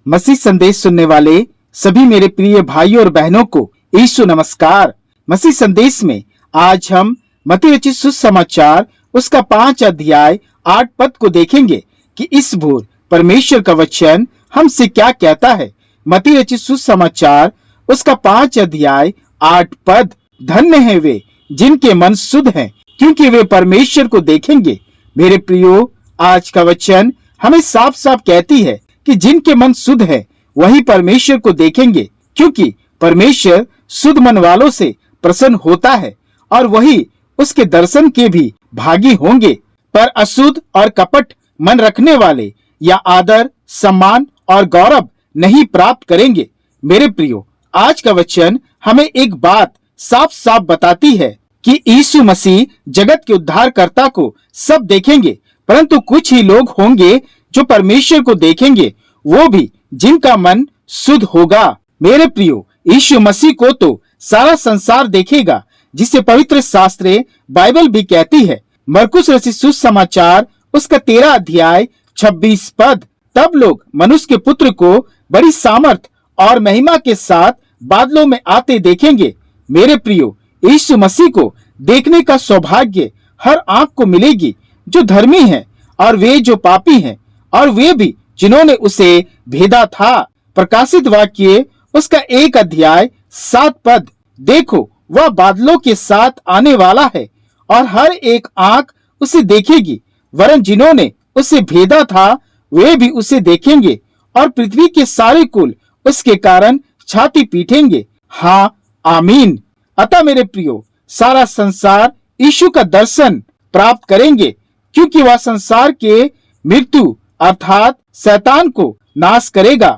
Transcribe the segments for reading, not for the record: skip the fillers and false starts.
मसीह संदेश सुनने वाले सभी मेरे प्रिय भाइयों और बहनों को यीशु नमस्कार। मसीह संदेश में आज हम मत्ती रचित सुसमाचार उसका 5 अध्याय 8 पद को देखेंगे कि इस भोर परमेश्वर का वचन हमसे क्या कहता है। मत्ती रचित सुसमाचार उसका 5 अध्याय 8 पद। धन्य है वे जिनके मन शुद्ध हैं, क्योंकि वे परमेश्वर को देखेंगे। मेरे प्रियो, आज का वचन हमें साफ साफ कहती है कि जिनके मन शुद्ध है वही परमेश्वर को देखेंगे, क्योंकि परमेश्वर शुद्ध मन वालों से प्रसन्न होता है और वही उसके दर्शन के भी भागी होंगे। पर अशुद्ध और कपट मन रखने वाले या आदर, सम्मान और गौरव नहीं प्राप्त करेंगे। मेरे प्रियो, आज का वचन हमें एक बात साफ साफ बताती है कि यीशु मसीह जगत के उद्धारकर्ता को सब देखेंगे, परंतु कुछ ही लोग होंगे जो परमेश्वर को देखेंगे, वो भी जिनका मन शुद्ध होगा। मेरे प्रियो, यीशु मसीह को तो सारा संसार देखेगा, जिसे पवित्र शास्त्र बाइबल भी कहती है। मरकुस रचित सुसमाचार उसका 13 अध्याय 26 पद। तब लोग मनुष्य के पुत्र को बड़ी सामर्थ और महिमा के साथ बादलों में आते देखेंगे। मेरे प्रियो, यीशु मसीह को देखने का सौभाग्य हर आंख को मिलेगी जो धर्मी है और वे जो पापी हैं, और वे भी जिन्होंने उसे भेदा था। प्रकाशित वाक्य उसका 1 अध्याय 7 पद। देखो, वह बादलों के साथ आने वाला है और हर एक आंख उसे देखेगी, वरन जिन्होंने उसे भेदा था वे भी उसे देखेंगे, और पृथ्वी के सारे कुल उसके कारण छाती पीटेंगे। हाँ, आमीन। अतः मेरे प्रियो, सारा संसार यीशु का दर्शन प्राप्त करेंगे, क्योंकि वह संसार के मृत्यु अर्थात शैतान को नाश करेगा।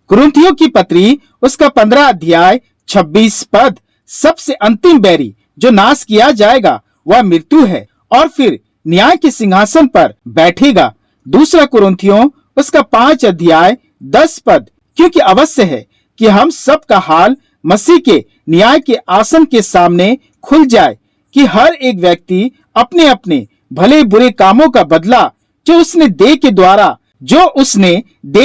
कुरिन्थियों की पत्री उसका 15 अध्याय 26 पद। सबसे अंतिम बैरी जो नाश किया जाएगा वह मृत्यु है, और फिर न्याय के सिंहासन पर बैठेगा। दूसरा कुरिन्थियों उसका 5 अध्याय 10 पद। क्योंकि अवश्य है कि हम सब का हाल मसीह के न्याय के आसन के सामने खुल जाए, कि हर एक व्यक्ति अपने अपने भले बुरे कामों का बदला जो उसने देह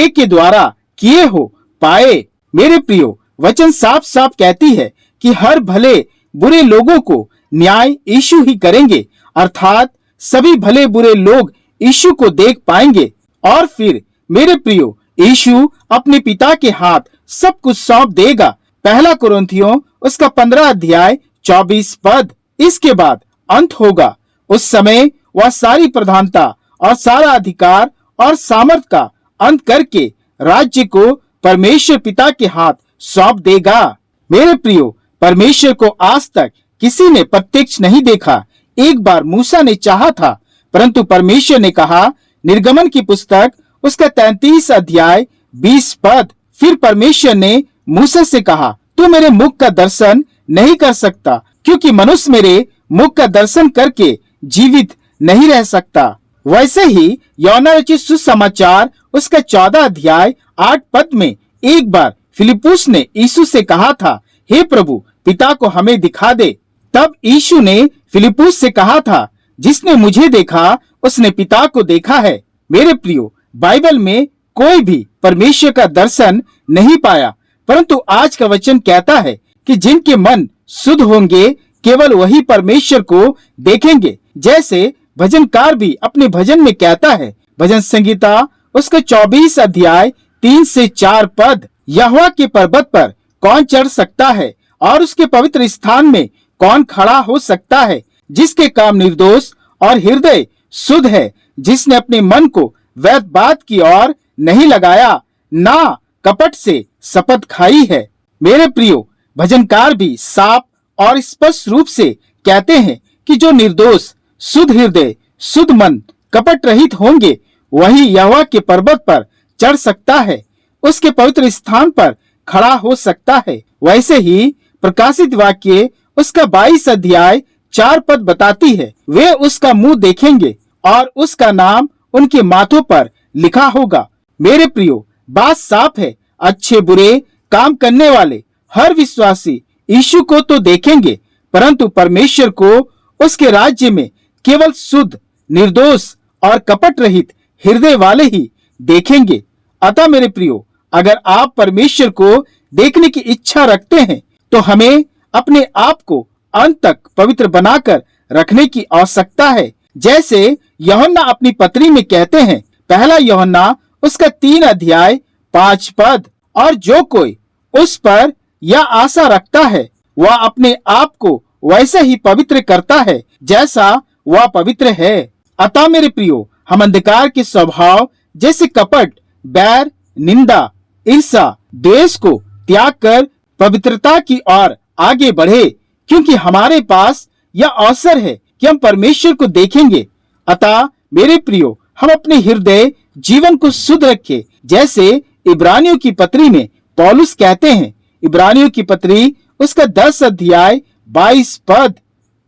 के द्वारा किए हो पाए। मेरे प्रियो, वचन साफ साफ कहती है कि हर भले बुरे लोगों को न्याय यीशु ही करेंगे, अर्थात सभी भले बुरे लोग यीशु को देख पाएंगे। और फिर मेरे प्रियो, यीशु अपने पिता के हाथ सब कुछ सौंप देगा। पहला कुरिन्थियों उसका 15 अध्याय 24 पद। इसके बाद अंत होगा। उस समय वह सारी प्रधानता और सारा अधिकार और सामर्थ का अंत करके राज्य को परमेश्वर पिता के हाथ सौंप देगा। मेरे प्रियो, परमेश्वर को आज तक किसी ने प्रत्यक्ष नहीं देखा। एक बार मूसा ने चाहा था, परंतु परमेश्वर ने कहा। निर्गमन की पुस्तक उसका 33 अध्याय 20 पद। फिर परमेश्वर ने मूसा से कहा, तू मेरे मुख का दर्शन नहीं कर सकता, क्योंकि मनुष्य मेरे मुख का दर्शन करके जीवित नहीं रह सकता। वैसे ही यूहन्ना रचित सुसमाचार उसका 14 अध्याय 8 पद में एक बार फिलिप्पुस ने यीशु से कहा था, हे प्रभु, पिता को हमें दिखा दे। तब यीशु ने फिलिप्पुस से कहा था, जिसने मुझे देखा उसने पिता को देखा है। मेरे प्रियो, बाइबल में कोई भी परमेश्वर का दर्शन नहीं पाया, परंतु आज का वचन कहता है कि जिनके मन शुद्ध होंगे केवल वही परमेश्वर को देखेंगे। जैसे भजनकार भी अपने भजन में कहता है, भजन संगीता उसका 24 अध्याय 3 से 4 पद। यहोवा के पर्वत पर कौन चढ़ सकता है, और उसके पवित्र स्थान में कौन खड़ा हो सकता है? जिसके काम निर्दोष और हृदय शुद्ध है, जिसने अपने मन को व्यर्थ बात की ओर नहीं लगाया, ना कपट से शपथ खाई है। मेरे प्रियो, भजनकार भी साफ और स्पष्ट रूप से कहते हैं कि जो निर्दोष, शुद्ध हृदय, शुद्ध मन, कपट रहित होंगे, वही यहोवा के पर्वत पर चढ़ सकता है, उसके पवित्र स्थान पर खड़ा हो सकता है। वैसे ही प्रकाशित वाक्य उसका 22 अध्याय 4 पद बताती है, वे उसका मुंह देखेंगे और उसका नाम उनके माथों पर लिखा होगा। मेरे प्रियो, बात साफ है, अच्छे बुरे काम करने वाले हर विश्वासी यीशु को तो देखेंगे, परंतु परमेश्वर को उसके राज्य में केवल शुद्ध, निर्दोष और कपट रहित हृदय वाले ही देखेंगे। अतः मेरे प्रियो, अगर आप परमेश्वर को देखने की इच्छा रखते हैं तो हमें अपने आप को अंत तक पवित्र बनाकर रखने की आवश्यकता है। जैसे यूहन्ना अपनी पत्री में कहते हैं, पहला यूहन्ना उसका 3 अध्याय 5 पद, और जो कोई उस पर यह आशा रखता है वह अपने आप को वैसे ही पवित्र करता है जैसा वह पवित्र है। अतः मेरे प्रियो, हम अंधकार के स्वभाव जैसे कपट, बैर, निंदा, ईर्ष्या, द्वेष को त्याग कर पवित्रता की ओर आगे बढ़े, क्योंकि हमारे पास यह अवसर है कि हम परमेश्वर को देखेंगे। अतः मेरे प्रियो, हम अपने हृदय जीवन को शुद्ध रखें, जैसे इब्रानियों की पत्री में पौलुस कहते हैं। इब्रानियों की पत्री उसका 10 अध्याय 22 पद,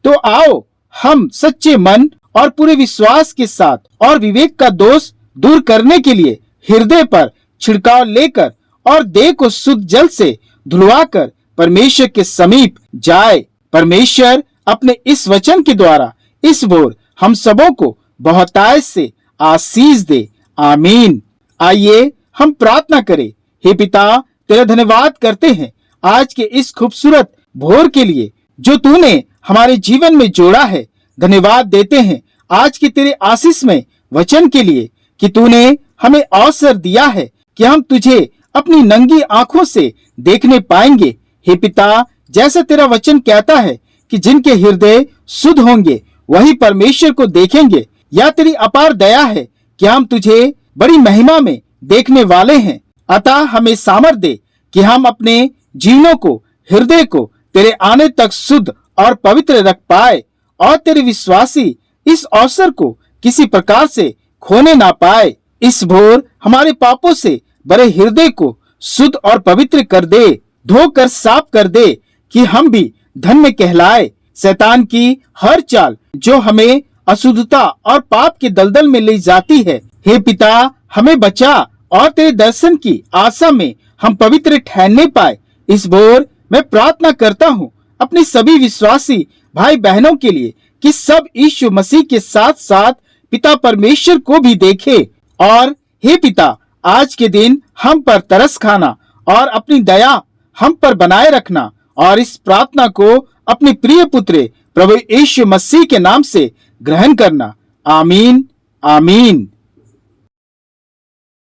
तो आओ हम सच्चे मन और पूरे विश्वास के साथ और विवेक का दोष दूर करने के लिए हृदय पर छिड़काव लेकर और देह को शुद्ध जल से धुलवाकर परमेश्वर के समीप जाए। परमेश्वर अपने इस वचन के द्वारा इस भोर हम सबों को बहुतायत से आशीष दे। आमीन। आइए हम प्रार्थना करें। हे पिता, तेरा धन्यवाद करते हैं आज के इस खूबसूरत भोर के लिए जो तूने हमारे जीवन में जोड़ा है। धन्यवाद देते हैं आज की तेरे आशीषमय वचन के लिए कि तूने हमें अवसर दिया है कि हम तुझे अपनी नंगी आंखों से देखने पाएंगे। हे पिता, जैसा तेरा वचन कहता है कि जिनके हृदय शुद्ध होंगे वही परमेश्वर को देखेंगे, या तेरी अपार दया है कि हम तुझे बड़ी महिमा में देखने वाले हैं। अतः हमें सामर्थ दे कि हम अपने जीवनों को, हृदय को तेरे आने तक शुद्ध और पवित्र रख पाए, और तेरे विश्वासी इस अवसर को किसी प्रकार से खोने ना पाए। इस भोर हमारे पापों से बड़े हृदय को शुद्ध और पवित्र कर दे, धोकर साफ कर दे कि हम भी धन्य कहलाए। शैतान की हर चाल जो हमें अशुद्धता और पाप के दलदल में ले जाती है, हे पिता, हमें बचा और तेरे दर्शन की आशा में हम पवित्र ठहरने पाए। इस भोर मैं प्रार्थना करता हूँ अपने सभी विश्वासी भाई बहनों के लिए कि सब यीशु मसीह के साथ साथ पिता परमेश्वर को भी देखे। और हे पिता, आज के दिन हम पर तरस खाना और अपनी दया हम पर बनाए रखना, और इस प्रार्थना को अपने प्रिय पुत्र प्रभु यीशु मसीह के नाम से ग्रहण करना। आमीन, आमीन।